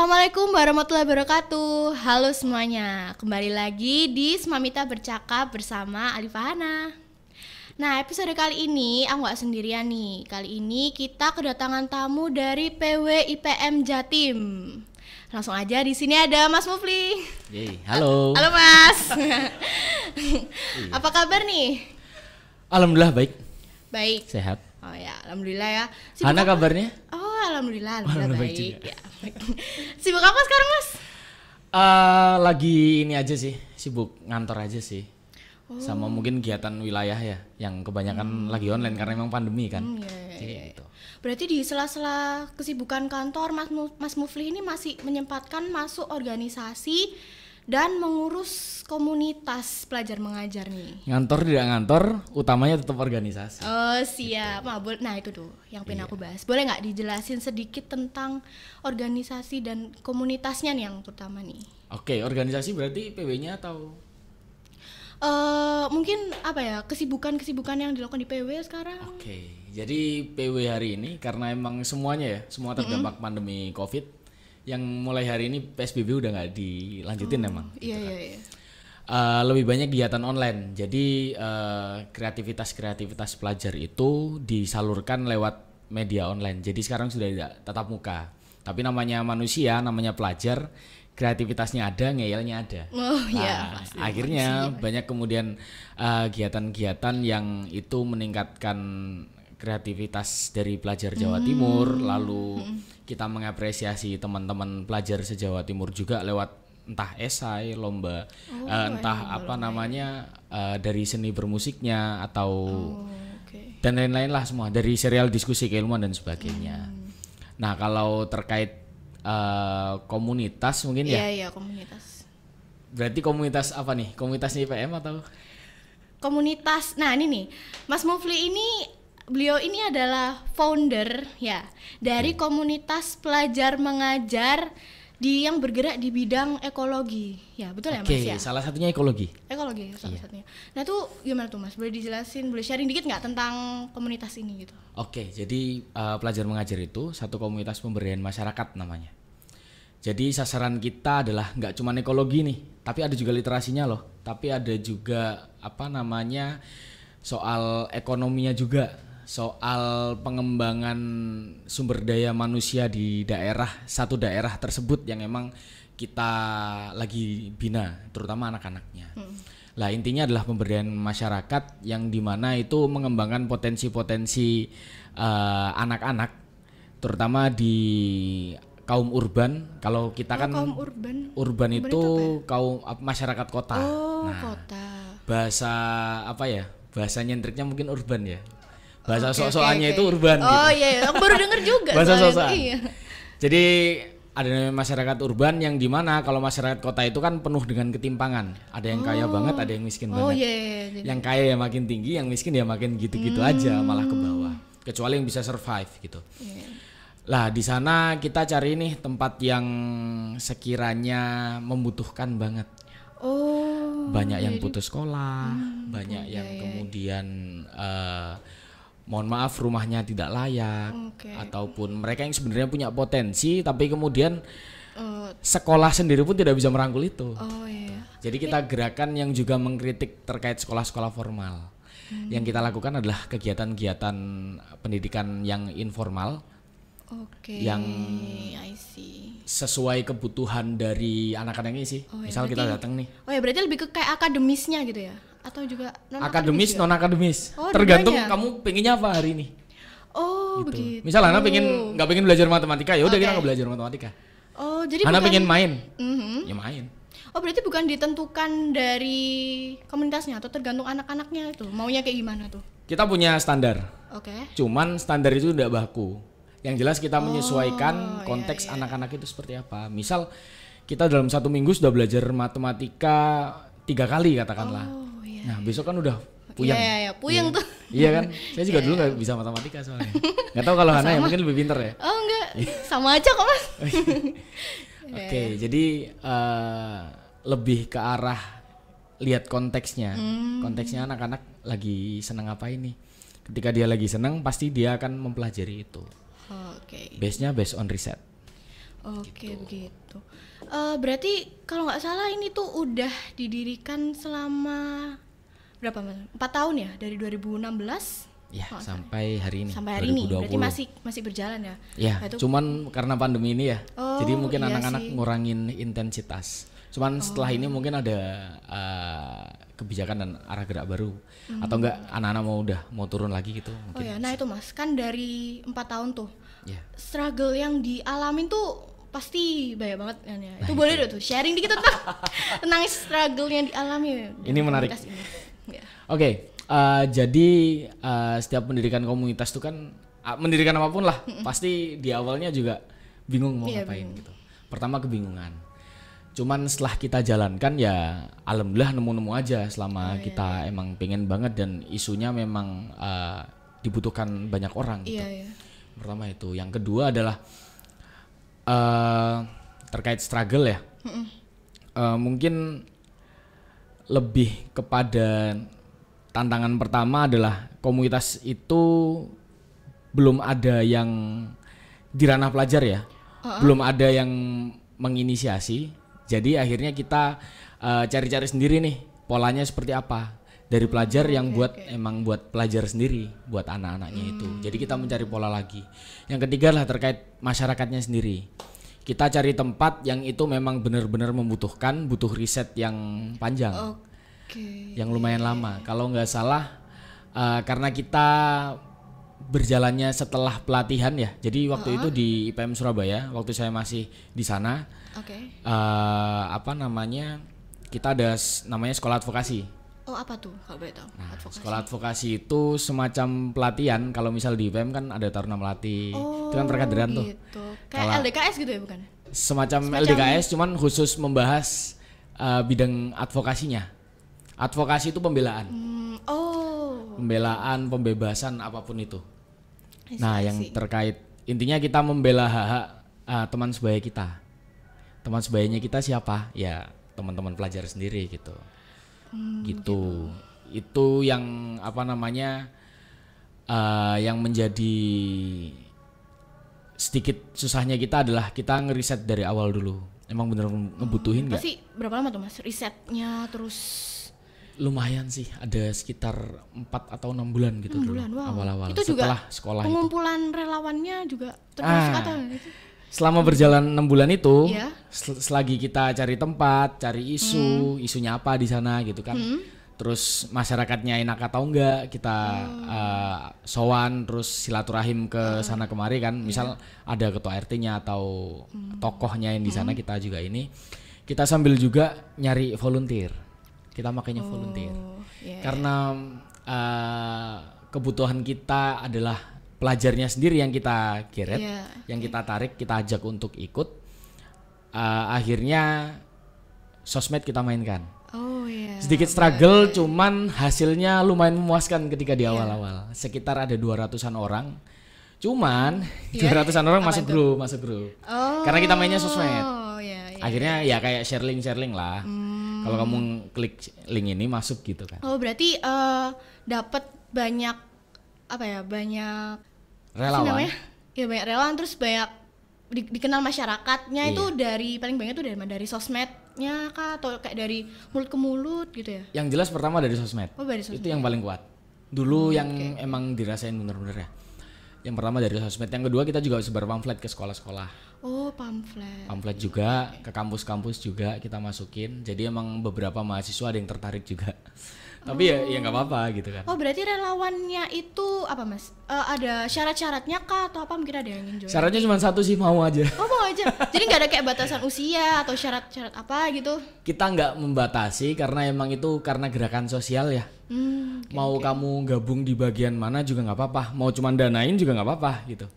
Assalamualaikum warahmatullahi wabarakatuh. Halo semuanya, kembali lagi di Smamita Bercakap bersama Alifahana. Nah, episode kali ini aku gak sendirian nih. Kali ini kita kedatangan tamu dari PW IPM Jatim. Langsung aja, di sini ada Mas Mufli. Yeay, halo. Halo Mas. Apa kabar nih? Alhamdulillah baik. Baik. Sehat. Oh ya, alhamdulillah ya. Hana kabarnya? Oh, alhamdulillah baik. Ya. Sibuk apa sekarang, Mas? Lagi ini aja sih, sibuk ngantor aja sih. Sama mungkin kegiatan wilayah ya, yang kebanyakan lagi online karena memang pandemi kan. Iya. Berarti di sela-sela kesibukan kantor, Mas Mufli ini masih menyempatkan masuk organisasi dan mengurus komunitas pelajar mengajar nih. Ngantor tidak ngantor, utamanya tetap organisasi. Oh siap, gitu. Nah itu tuh yang pengen aku bahas. Boleh nggak dijelasin sedikit tentang organisasi dan komunitasnya nih yang pertama nih? Oke, organisasi berarti PW-nya atau? Mungkin apa ya, kesibukan yang dilakukan di PW sekarang. Oke, jadi PW hari ini karena emang semuanya ya, semua terdampak pandemi COVID. Yang mulai hari ini PSBB udah nggak dilanjutin emang. Iya. Lebih banyak kegiatan online. Jadi kreativitas pelajar itu disalurkan lewat media online. Jadi sekarang sudah tidak tatap muka. Tapi namanya manusia, namanya pelajar, kreativitasnya ada, ngeyelnya ada. Oh iya. Akhirnya banyak kemudian kegiatan-kegiatan yang itu meningkatkan kreativitas dari pelajar Jawa Timur, lalu kita mengapresiasi teman-teman pelajar se-Jawa Timur juga lewat entah esai, lomba, dari seni bermusiknya atau dan lain-lain lah semua, dari serial diskusi keilmuan dan sebagainya. Nah kalau terkait komunitas mungkin ya? Iya komunitas. Berarti komunitas apa nih? Komunitasnya IPM atau? Komunitas, nah ini nih, Mas Mufli ini beliau ini adalah founder ya dari komunitas pelajar mengajar yang bergerak di bidang ekologi. Ya, betul ya Mas ya? Oke, salah satunya ekologi. Ekologi salah satunya. Nah, tuh gimana tuh Mas? Boleh dijelasin, boleh sharing dikit nggak tentang komunitas ini gitu? Oke, jadi pelajar mengajar itu satu komunitas pemberdayaan masyarakat namanya. Jadi sasaran kita adalah nggak cuma ekologi nih, tapi ada juga literasinya loh. Tapi ada juga soal ekonominya juga. Soal pengembangan sumber daya manusia di satu daerah tersebut yang emang kita lagi bina, terutama anak-anaknya. Lah intinya adalah pemberdayaan masyarakat yang dimana itu mengembangkan potensi-potensi anak-anak, terutama di kaum urban. Kalau kita kan kaum urban itu kaum masyarakat kota. Kota. Bahasa bahasa nyentriknya mungkin urban ya. Bahasa sok-sokannya itu urban gitu. Oh iya, aku baru denger juga. Bahasa sok-sokan. Iya. Jadi ada masyarakat urban yang dimana kalau masyarakat kota itu kan penuh dengan ketimpangan. Ada yang kaya banget, ada yang miskin banget. Iya. Yang kaya ya makin tinggi, yang miskin ya makin gitu-gitu aja, malah ke bawah. Kecuali yang bisa survive gitu. Lah di sana kita cari nih tempat yang sekiranya membutuhkan banget. Banyak yang putus sekolah, banyak yang kemudian mohon maaf rumahnya tidak layak, ataupun mereka yang sebenarnya punya potensi tapi kemudian sekolah sendiri pun tidak bisa merangkul itu. Jadi kita gerakan yang juga mengkritik terkait sekolah-sekolah formal. Yang kita lakukan adalah kegiatan-kegiatan pendidikan yang informal, yang sesuai kebutuhan dari anak-anak ini sih. Misal kita datang nih. Berarti lebih ke kayak akademisnya gitu ya? Atau juga akademis, non akademis, tergantung kamu pengennya apa hari ini. Begitu. Misal Hana nggak pengen belajar matematika, ya udah kita nggak belajar matematika. Jadi Hana pengen main, ya main. Berarti bukan ditentukan dari komunitasnya atau tergantung anak-anaknya itu maunya kayak gimana tuh? Kita punya standar. Cuman standar itu tidak baku. Yang jelas kita menyesuaikan konteks anak-anak itu seperti apa. Misal kita dalam 1 minggu sudah belajar matematika 3 kali katakanlah. Nah besok kan udah puyeng. Iya, puyeng tuh. Iya kan, saya juga dulu nggak bisa matematika soalnya. Nggak tahu kalau Hana ya mungkin lebih pintar ya. Enggak, sama aja kok Mas. Oke, jadi lebih ke arah lihat konteksnya. Konteksnya anak-anak lagi senang apa ini. Ketika dia lagi senang pasti dia akan mempelajari itu. Base-nya based on riset. Oke, begitu. Berarti kalau nggak salah ini tuh udah didirikan selama berapa Mas? 4 tahun ya, dari 2016? Ya, sampai hari ini. Sampai hari ini. 2020. Berarti masih berjalan ya? Ya, Nah, itu- cuman karena pandemi ini ya. Oh, jadi mungkin iya anak-anak sih. ngurangin intensitas. Cuman setelah ini mungkin ada kebijakan dan arah gerak baru, atau enggak anak-anak mau turun lagi gitu Oh mungkin. ya, nah itu Mas, kan dari 4 tahun tuh Ya. struggle yang dialamin tuh pasti banyak banget kan ya. Itu boleh deh tuh sharing dikit tentang struggle yang dialami. Ini menarik. komunitas ini. Ya. Oke, jadi setiap mendirikan komunitas itu kan mendirikan apapun lah, pasti di awalnya juga bingung mau Iya, ngapain gitu. Pertama kebingungan. Cuman setelah kita jalankan ya alhamdulillah nemu-nemu aja selama kita emang pengen banget dan isunya memang dibutuhkan banyak orang gitu. Iya. Pertama itu. Yang kedua adalah terkait struggle ya. Mungkin lebih kepada tantangan pertama adalah komunitas itu belum ada yang di ranah pelajar ya. Belum ada yang menginisiasi. Jadi akhirnya kita cari-cari sendiri nih polanya seperti apa. Dari pelajar yang emang buat pelajar sendiri, buat anak-anaknya itu. Jadi kita mencari pola lagi. Yang ketiga lah terkait masyarakatnya sendiri. Kita cari tempat yang itu memang benar-benar membutuhkan, butuh riset yang panjang. Oke. Yang lumayan lama. Kalau nggak salah karena kita berjalannya setelah pelatihan ya. Jadi waktu itu di IPM Surabaya, waktu saya masih di sana, Oke. kita ada namanya sekolah advokasi. Oh, apa tuh kalau boleh tahu? Nah, Advokasi. sekolah advokasi itu semacam pelatihan. Kalau misal di IPM kan ada Taruna Melati, itu kan perkaderan tuh. Gitu. Kayak LDKS gitu ya bukan? Semacam LDKS, cuman khusus membahas bidang advokasinya. Advokasi itu pembelaan, pembelaan, pembebasan apapun itu. Nah, yang terkait intinya kita membela hak-hak teman sebaya kita. Teman sebayanya kita siapa? Ya teman-teman pelajar sendiri gitu. Gitu. Itu yang yang menjadi sedikit susahnya kita adalah kita ngeriset dari awal dulu. Emang bener ngebutuhin nggak? Pasti berapa lama tuh Mas risetnya terus? Lumayan sih, ada sekitar 4 atau 6 bulan gitu 6 dulu bulan, wow. awal-awal Itu setelah juga sekolah itu. pengumpulan relawannya juga termasuk atau gitu? Selama berjalan 6 bulan itu, Iya. selagi kita cari tempat, cari isunya apa di sana gitu kan. Terus masyarakatnya enak atau enggak, kita sowan terus silaturahim ke sana kemari kan. Misal ada ketua RT-nya atau tokohnya yang di sana, kita juga ini. Kita sambil juga nyari volunteer. Kita makanya volunteer. Karena kebutuhan kita adalah pelajarnya sendiri yang kita geret, yang kita tarik, kita ajak untuk ikut. Akhirnya sosmed kita mainkan. Sedikit struggle, cuman hasilnya lumayan memuaskan ketika di awal-awal. Sekitar ada 200-an orang. Cuman 200-an orang masuk grup. Karena kita mainnya sosmed. Akhirnya ya kayak sharing lah. Kalau kamu klik link ini masuk gitu kan. Oh, berarti dapat banyak banyak relawan. Ya banyak relawan, terus banyak dikenal masyarakatnya. Itu dari paling banyak tuh dari sosmednya kah atau kayak dari mulut ke mulut gitu ya? Yang jelas pertama dari sosmed. Oh, dari sosmed. Itu yang paling kuat. Dulu yang emang dirasain bener-bener ya. Yang pertama dari sosmed, yang kedua kita juga sebar pamflet ke sekolah-sekolah. Oh, pamflet. Pamflet juga ke kampus-kampus juga kita masukin. Jadi emang beberapa mahasiswa ada yang tertarik juga. Tapi ya nggak apa-apa gitu kan. Oh, berarti relawannya itu apa Mas? Ada syarat-syaratnya kah atau apa, mungkin ada yang ingin join? Syaratnya cuma satu sih, mau aja. Oh, mau aja. Jadi nggak ada kayak batasan usia atau syarat-syarat apa gitu? Kita nggak membatasi karena emang itu karena gerakan sosial ya. Mau kamu gabung di bagian mana juga nggak apa-apa. Mau cuma danain juga nggak apa-apa gitu.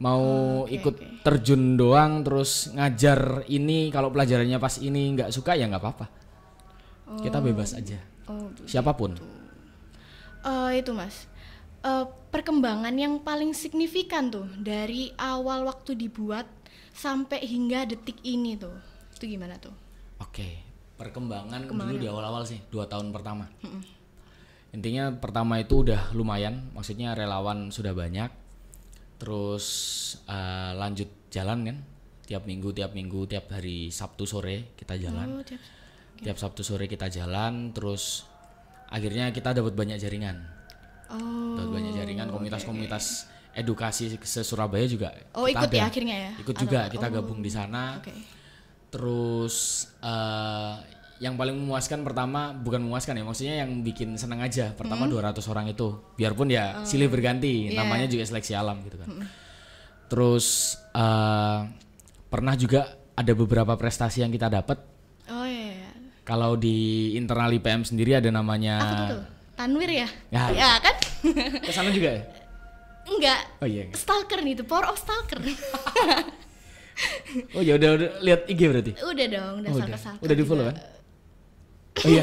Mau ikut terjun doang terus ngajar ini, kalau pelajarannya pas ini nggak suka ya nggak apa-apa. Kita bebas aja. Siapapun. Itu Mas. Perkembangan yang paling signifikan tuh dari awal waktu dibuat sampai hingga detik ini tuh. Itu gimana tuh? Oke, perkembangan dulu di awal-awal sih, 2 tahun pertama. Intinya pertama itu udah lumayan, maksudnya relawan sudah banyak. Terus lanjut jalan kan, tiap minggu, tiap hari Sabtu sore kita jalan. Tiap Sabtu sore kita jalan, terus akhirnya kita dapat banyak jaringan. Dapat banyak jaringan, komunitas-komunitas edukasi se-Surabaya juga. Ikut ya akhirnya ya? Ikut juga, kita gabung di sana. Terus yang paling memuaskan pertama, bukan memuaskan ya, maksudnya yang bikin senang aja. Pertama 200 orang itu, biarpun ya silih berganti, namanya juga seleksi alam gitu kan. Terus pernah juga ada beberapa prestasi yang kita dapat. Kalau di internal IPM sendiri ada namanya apa tuh? Tanwir ya? Ya Kan? Kesana juga ya? Enggak. Oh iya. Stalker nih, power of stalker. Oh ya udah lihat IG berarti? Udah dong, udah stalker. Udah di follow kan? Oh iya.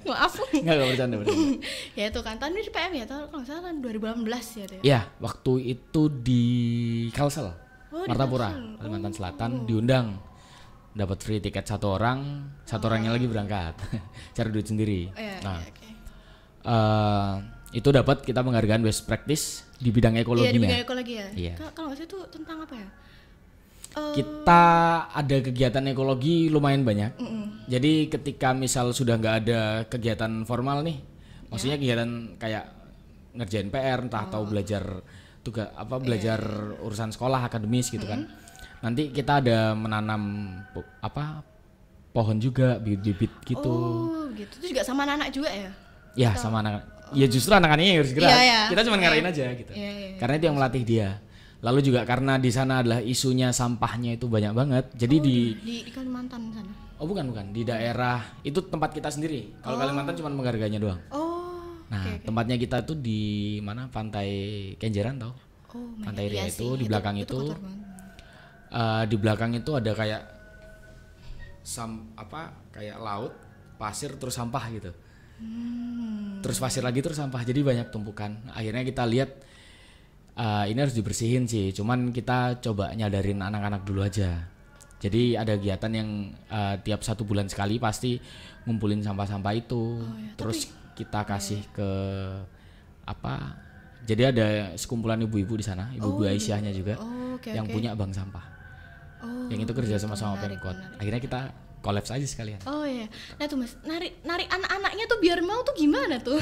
Maaf. Enggak bercanda. Ya itu kan Tanwir PM ya, kalau nggak salah kan 2018 ya tuh. Iya, waktu itu di Kalsel, Martapura, Kalimantan Selatan, diundang. Dapat free tiket satu orangnya lagi berangkat. Cari duit sendiri. Itu dapat kita penghargaan best practice di bidang ekologinya. Iya, di bidang ekologi ya. Iya. Kalau nggak salah itu tentang apa ya? Kita ada kegiatan ekologi lumayan banyak. Jadi ketika misal sudah nggak ada kegiatan formal nih, maksudnya kegiatan kayak ngerjain PR, entah atau belajar belajar urusan sekolah akademis gitu kan. Nanti kita ada menanam pohon juga, bibit-bibit gitu. Oh gitu, itu juga sama anak-anak juga ya? Ya sama anak. Ya justru anak-anaknya yang harus gerak. Kita cuma ngarahin aja gitu. Karena itu yang melatih dia. Lalu juga karena di sana adalah isunya sampahnya itu banyak banget. Jadi di Kalimantan sana. Oh bukan, di daerah itu tempat kita sendiri. Kalau Kalimantan cuma penghargaannya doang. Tempatnya kita tuh di mana? Pantai Kenjeran tau? Pantai Ria itu di belakang itu. Di belakang itu ada kayak kayak laut, pasir terus sampah gitu. Terus pasir lagi terus sampah. Jadi banyak tumpukan. Akhirnya kita lihat ini harus dibersihin sih, cuman kita coba nyadarin anak-anak dulu aja. Jadi ada kegiatan yang tiap 1 bulan sekali pasti ngumpulin sampah-sampah itu, terus kita kasih ke jadi ada sekumpulan ibu-ibu di sana, ibu-ibu Aisyahnya juga yang punya bank sampah. Yang itu kerja sama Pemkot. Akhirnya kita kolaps aja sekalian. Oh iya. Nah tuh Mas, narik anak-anaknya tuh biar mau tuh gimana tuh?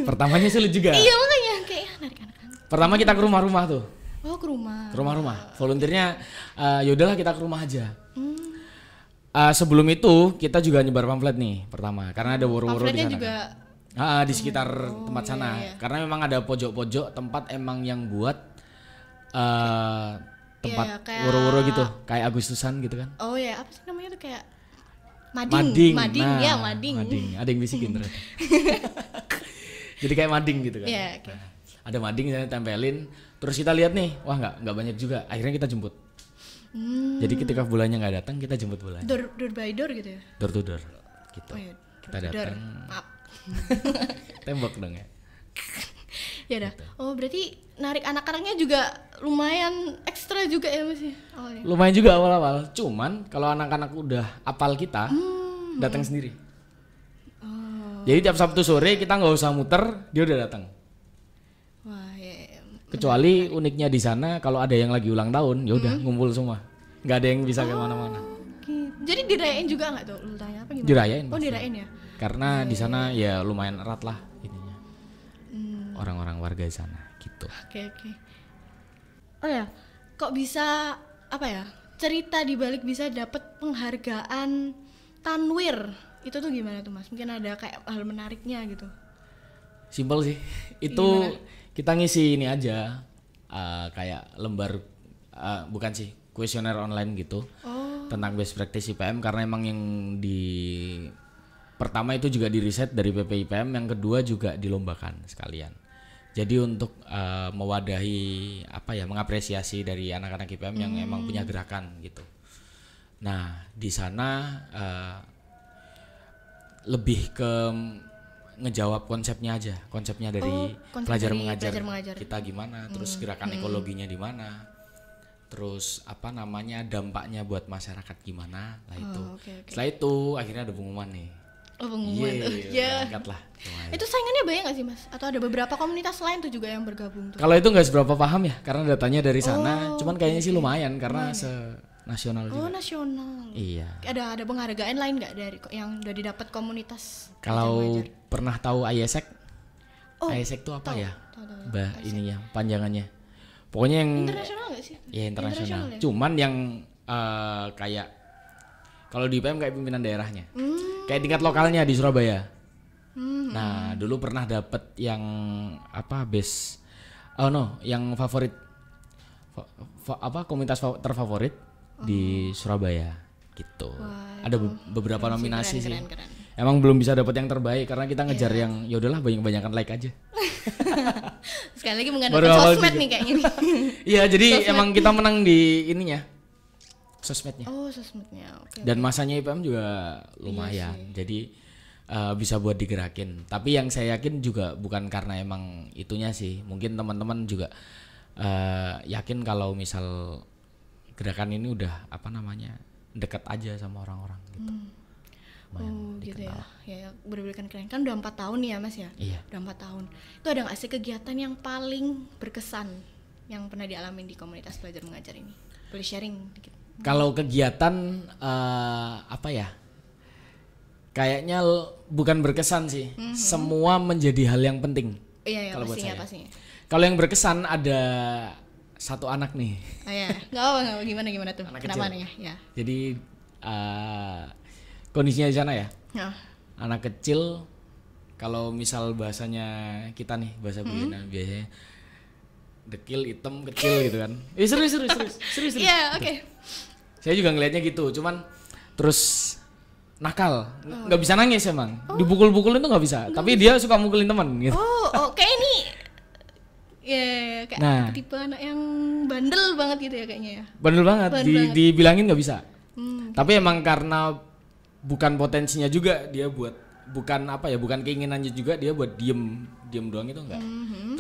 Pertamanya sulit juga. Iya makanya kayak narik anak-anak. Pertama kita ke rumah-rumah tuh. Oh ke rumah. Ke rumah-rumah. Volunteernya yaudahlah kita ke rumah aja. Sebelum itu kita juga nyebar pamflet nih pertama, karena ada woro-woro di sana. Juga. Di sekitar tempat sana. Karena memang ada pojok-pojok tempat emang yang buat tempat woro-woro gitu, kayak Agustusan gitu kan. Oh ya, apa sih namanya tuh kayak mading. Mading. Ada yang bisikin ternyata. Jadi kayak mading gitu kan. Ada mading saya tempelin, terus kita lihat nih, wah nggak banyak juga. Akhirnya kita jemput. Jadi ketika bulannya nggak datang, kita jemput bulan. Door by door gitu ya? Door to door, gitu. Kita datang. Maaf. Tembok dong ya. Ya dah. Gitu. Oh berarti narik anak-anaknya juga lumayan ekstra juga ya Mas? Lumayan juga awal-awal. Cuman kalau anak-anak udah apal kita, datang sendiri. Jadi tiap Sabtu sore kita nggak usah muter, dia udah datang. Wah, ya. Kecuali uniknya di sana kalau ada yang lagi ulang tahun, ya udah ngumpul semua. Nggak ada yang bisa kemana-mana. Jadi dirayain juga nggak tuh? Lu tanya apa gimana? Dirayain. Oh dirayain ya. Karena di sana ya lumayan erat lah ininya. Orang-orang warga di sana gitu. Oke. Oh ya, kok bisa cerita di balik bisa dapet penghargaan Tanwir? Itu tuh gimana tuh Mas? Mungkin ada kayak hal menariknya gitu. Simpel sih. Itu kita ngisi ini aja kayak lembar bukan sih, kuesioner online gitu. Tentang best practice IPM, karena emang yang pertama itu juga di riset dari PP IPM, yang kedua juga dilombakan sekalian. Jadi untuk mewadahi mengapresiasi dari anak-anak IPM yang emang punya gerakan gitu. Nah, di sana lebih ke ngejawab konsepnya aja, konsepnya dari pelajar mengajar kita gimana, terus gerakan ekologinya di mana, terus dampaknya buat masyarakat gimana lah itu. Setelah itu akhirnya ada pengumuman nih. Pengumuman. Berangkat lah. Itu saingannya banyak nggak sih Mas? Atau ada beberapa komunitas lain tuh juga yang bergabung tuh? Kalau itu nggak seberapa paham ya, karena datanya dari sana. Cuman kayaknya sih lumayan karena nasional Oh, juga. nasional. Iya. Ada penghargaan lain nggak dari yang udah didapat komunitas? Kalau mengajar? pernah tahu IESEC? Oh, IESEC itu apa tahu, ya? tahu. Ininya panjangannya. Pokoknya yang Internasional nggak sih? ya internasional. ya? Cuman yang kayak kalau di IPM kayak pimpinan daerahnya. Kayak tingkat lokalnya di Surabaya. Nah, dulu pernah dapet yang apa best yang favorit komunitas terfavorit di Surabaya gitu. Wah, Ada beberapa nominasi sih. Keren. Emang belum bisa dapet yang terbaik karena kita ngejar yang ya udahlah banyak-banyakan like aja. Sekali lagi Baru mengandalkan awal sosmed juga. nih kayaknya nih. Iya, jadi emang kita menang di ininya. Sosmednya. Oh, sosmednya. Oke. Dan masanya IPM juga lumayan. Jadi bisa buat digerakin. Tapi yang saya yakin juga bukan karena emang itunya sih. Mungkin teman-teman juga yakin kalau misal gerakan ini udah dekat aja sama orang-orang gitu. Oh gitu ya. Ya bener-bener keren. Kan udah 4 tahun nih ya Mas ya? Iya. Udah 4 tahun. Itu ada nggak sih kegiatan yang paling berkesan yang pernah dialamin di komunitas belajar mengajar ini? Boleh sharing dikit? Kalau kegiatan apa ya? Kayaknya bukan berkesan sih. Semua menjadi hal yang penting. Iya, Kalau buat pastinya, saya. pastinya. Kalau yang berkesan ada satu anak nih. Oh ya, nggak apa-apa, gimana tuh? Anak Kenapa kecil. nih ya? Jadi kondisinya di sana ya. Nah, Anak kecil kalau misal bahasanya kita nih bahasa Buyana biasanya dekil hitam kecil gitu kan. Serius. iya, oke. Saya juga ngelihatnya gitu, cuman terus nakal, nggak bisa nangis emang. Dipukul-pukulin tuh nggak bisa, tapi dia suka mukulin teman gitu. Oh, kayak ini. Ya, kayak Nah. tipe anak yang bandel banget gitu ya kayaknya ya. Bandel banget, Bandel banget. dibilangin nggak bisa. Tapi emang karena bukan potensinya juga dia bukan keinginannya juga dia buat diem doang itu enggak.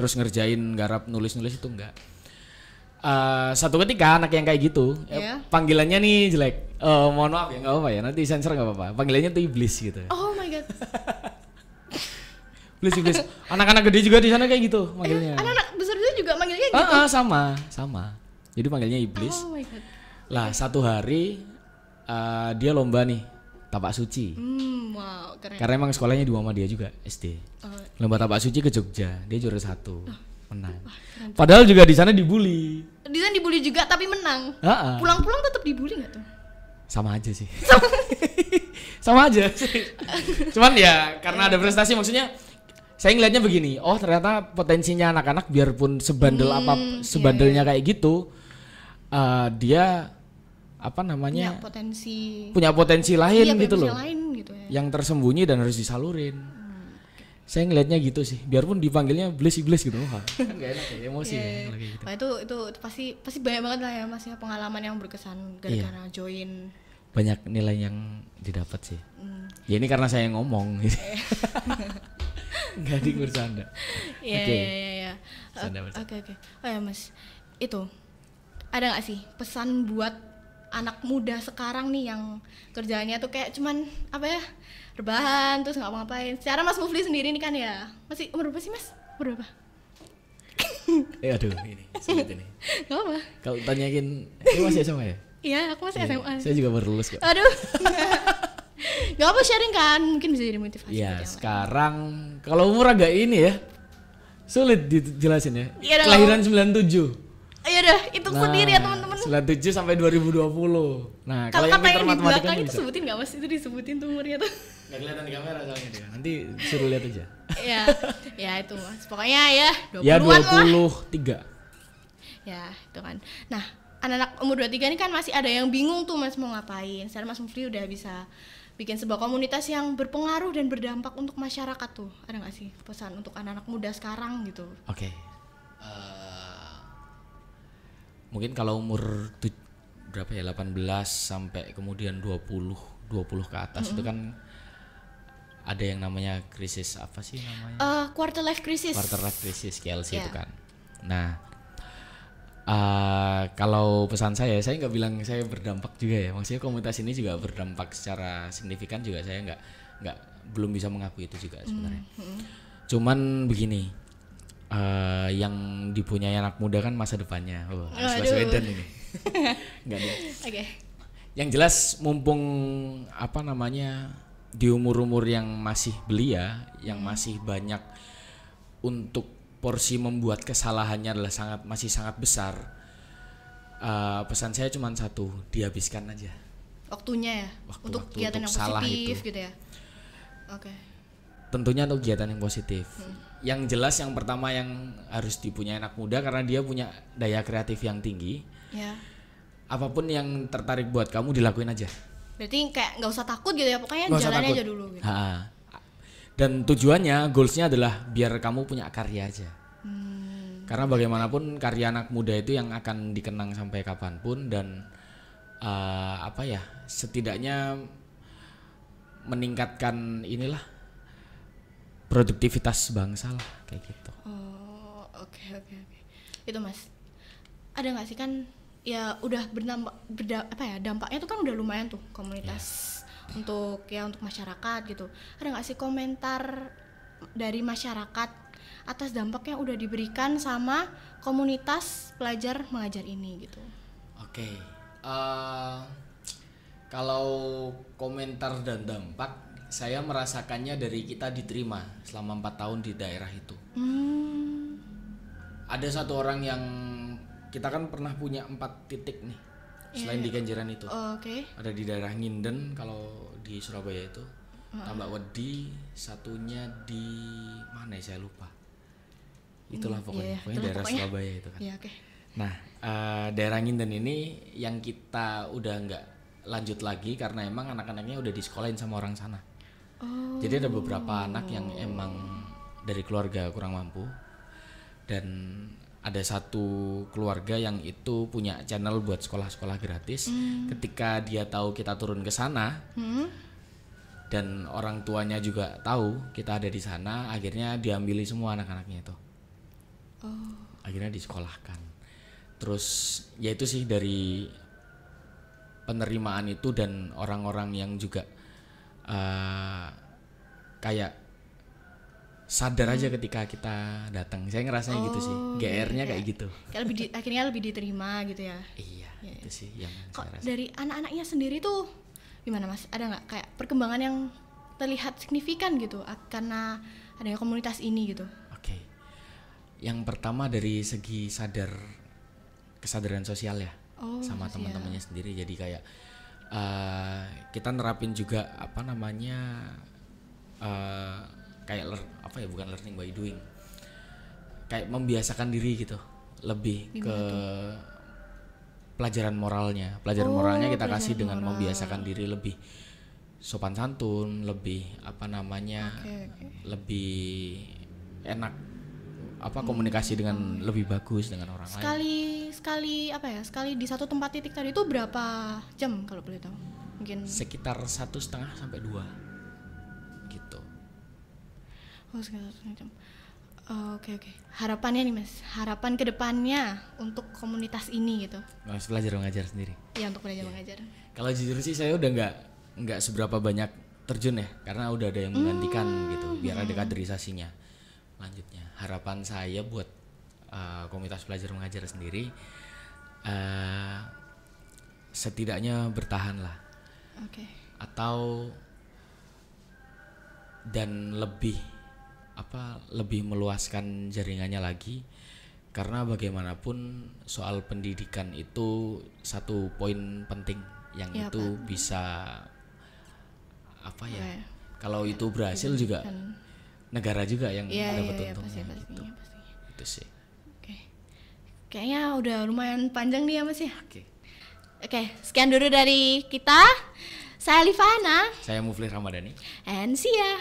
Terus ngerjain garap nulis itu enggak. Satu ketika anak yang kayak gitu Iya. panggilannya nih jelek. Mohon maaf ya nggak apa-apa ya, nanti sensor nggak apa-apa. Panggilannya tuh iblis gitu. Oh my god. Iblis. Anak-anak gede juga di sana kayak gitu manggilnya. Anak-anak besar juga manggilnya gitu. Sama. Jadi panggilnya iblis. Oh my god. Lah satu hari dia lomba nih tapak suci. Wow, keren. Karena emang sekolahnya di mama dia juga SD. Oh, Lomba tapak suci ke Jogja, dia juara 1, menang. Padahal juga di sana dibully. di sana dibully juga tapi menang. Ha-ha. Pulang-pulang tetap dibully nggak tuh? Sama aja sih. Sama aja sih. Cuman ya karena ada prestasi maksudnya saya ngelihatnya begini, oh ternyata potensinya anak-anak biarpun sebandelnya kayak gitu, dia punya potensi lain Iya, gitu potensi loh. lain gitu ya. Yang tersembunyi dan harus disalurin. Saya ngelihatnya gitu sih, biarpun dipanggilnya iblis gitu, kan gak enak ya, emosi ya kalau kayak gitu. Wah, itu pasti banyak banget lah ya Mas ya pengalaman yang berkesan gara-gara join. Banyak nilai yang didapat sih. Ya ini karena saya yang ngomong gitu. Nggak bercanda. Iya. Bercanda. Oke. Oh ya Mas, itu ada nggak sih pesan buat anak muda sekarang nih yang kerjanya tuh kayak cuman rebahan terus nggak ngapain. Secara Mas Mufli sendiri nih kan ya masih umur berapa sih Mas? Umur berapa? Aduh ini sulit ini. Gak apa? Kalau tanyain, ini masih SMA ya? Iya, aku masih SMA. Saya juga baru lulus kok. Aduh. Gak apa sharing kan, mungkin bisa jadi motivasi. Ya buat yang lain. sekarang kalau umur agak ini ya sulit dijelasin ya. Iya dong. Kelahiran 97. Ayo dah, hitung sendiri ya teman-teman. 97 sampai 2020. Nah, kalau yang Kata pintar yang di matematika belakang itu bisa. sebutin gak Mas? Itu disebutin tuh umurnya tuh. Nggak kelihatan di kamera soalnya dia. Nanti suruh lihat aja. ya itu Mas. Pokoknya ya 20-an Ya lah. 23. Ya, itu kan. Nah, anak-anak umur 23 ini kan masih ada yang bingung tuh Mas mau ngapain. Sekarang Mas Mufli udah bisa bikin sebuah komunitas yang berpengaruh dan berdampak untuk masyarakat tuh. Ada gak sih pesan untuk anak-anak muda sekarang gitu? Oke. Mungkin kalau umur berapa ya 18 sampai kemudian 20 ke atas itu kan ada yang namanya krisis apa sih namanya? Quarter life crisis. Quarter life crisis KLC itu Yeah. kan. Nah, kalau pesan saya nggak bilang saya berdampak juga ya. Maksudnya komunitas ini juga berdampak secara signifikan juga saya belum bisa mengakui itu juga sebenarnya. Cuman begini, yang dipunyai anak muda kan masa depannya. Anies Baswedan ini. Enggak deh. Oke. Yang jelas mumpung apa namanya di umur-umur yang masih belia, yang masih banyak untuk porsi membuat kesalahannya adalah masih sangat besar. Pesan saya cuma satu, dihabiskan aja. Waktunya ya, untuk kegiatan yang positif gitu ya. Oke. Tentunya untuk kegiatan yang positif. Yang jelas yang pertama yang harus dipunyai anak muda karena dia punya daya kreatif yang tinggi. Ya. Apapun yang tertarik buat kamu dilakuin aja. Berarti kayak nggak usah takut gitu ya, pokoknya jalannya aja dulu gitu. Dan tujuannya, goalsnya adalah biar kamu punya karya aja. Karena bagaimanapun karya anak muda itu yang akan dikenang sampai kapanpun dan setidaknya meningkatkan inilah produktivitas bangsa lah kayak gitu. Oh, oke. Itu Mas. Ada nggak sih kan ya udah dampaknya tuh kan udah lumayan tuh komunitas untuk masyarakat gitu. Ada nggak sih komentar dari masyarakat atas dampak yang udah diberikan sama komunitas pelajar mengajar ini gitu? Oke. Kalau komentar dan dampak, saya merasakannya dari kita diterima selama 4 tahun di daerah itu. Ada satu orang yang kita kan pernah punya 4 titik nih selain di Kenjeran itu. Ada di daerah Nginden kalau di Surabaya itu, Tambak Wedi, satunya di mana ya saya lupa. Itulah pokoknya daerah Surabaya itu kan. Nah, daerah Nginden ini yang kita udah nggak lanjut lagi karena emang anak-anaknya udah disekolahin sama orang sana. Jadi ada beberapa anak yang emang dari keluarga kurang mampu dan ada satu keluarga yang itu punya channel buat sekolah-sekolah gratis. Ketika dia tahu kita turun ke sana dan orang tuanya juga tahu kita ada di sana, akhirnya diambil semua anak-anaknya itu. Akhirnya disekolahkan. Terus ya itu sih dari penerimaan itu dan orang-orang yang juga kayak sadar aja ketika kita datang. Saya ngerasanya gitu sih. GR-nya kayak gitu. Kayak akhirnya lebih diterima gitu ya. Iya, itu sih yang kok saya rasa. Dari anak-anaknya sendiri tuh gimana Mas? Ada nggak kayak perkembangan yang terlihat signifikan gitu karena adanya komunitas ini gitu? Oke. Yang pertama dari segi kesadaran sosial ya. Sama teman-temannya sendiri. Jadi kayak kita nerapin juga kayak bukan learning by doing, kayak membiasakan diri gitu, lebih ke pelajaran moralnya kita kasih dengan membiasakan diri lebih sopan santun, lebih lebih enak komunikasi dengan lebih bagus dengan orang lain. Sekali di satu tempat titik tadi itu berapa jam kalau boleh tahu? Mungkin sekitar 1,5 sampai 2 gitu. Sekitar 1 jam. Oke. Harapannya nih Mas, harapan kedepannya untuk komunitas ini gitu. Mas belajar mengajar sendiri. Iya, untuk belajar mengajar. Kalau jujur sih saya udah nggak seberapa banyak terjun ya, karena udah ada yang menggantikan gitu, biar ada kaderisasinya. Lanjutnya, harapan saya buat komunitas belajar mengajar sendiri setidaknya bertahan lah. Atau dan lebih meluaskan jaringannya lagi, karena bagaimanapun soal pendidikan itu satu poin penting yang itu bisa kalau itu berhasil juga negara juga yang dapat untungnya gitu. Itu sih. Kayaknya udah lumayan panjang nih ya Mas ya. Oke, sekian dulu dari kita. Saya Alifana. Saya Mufli Ramadhani. And see ya.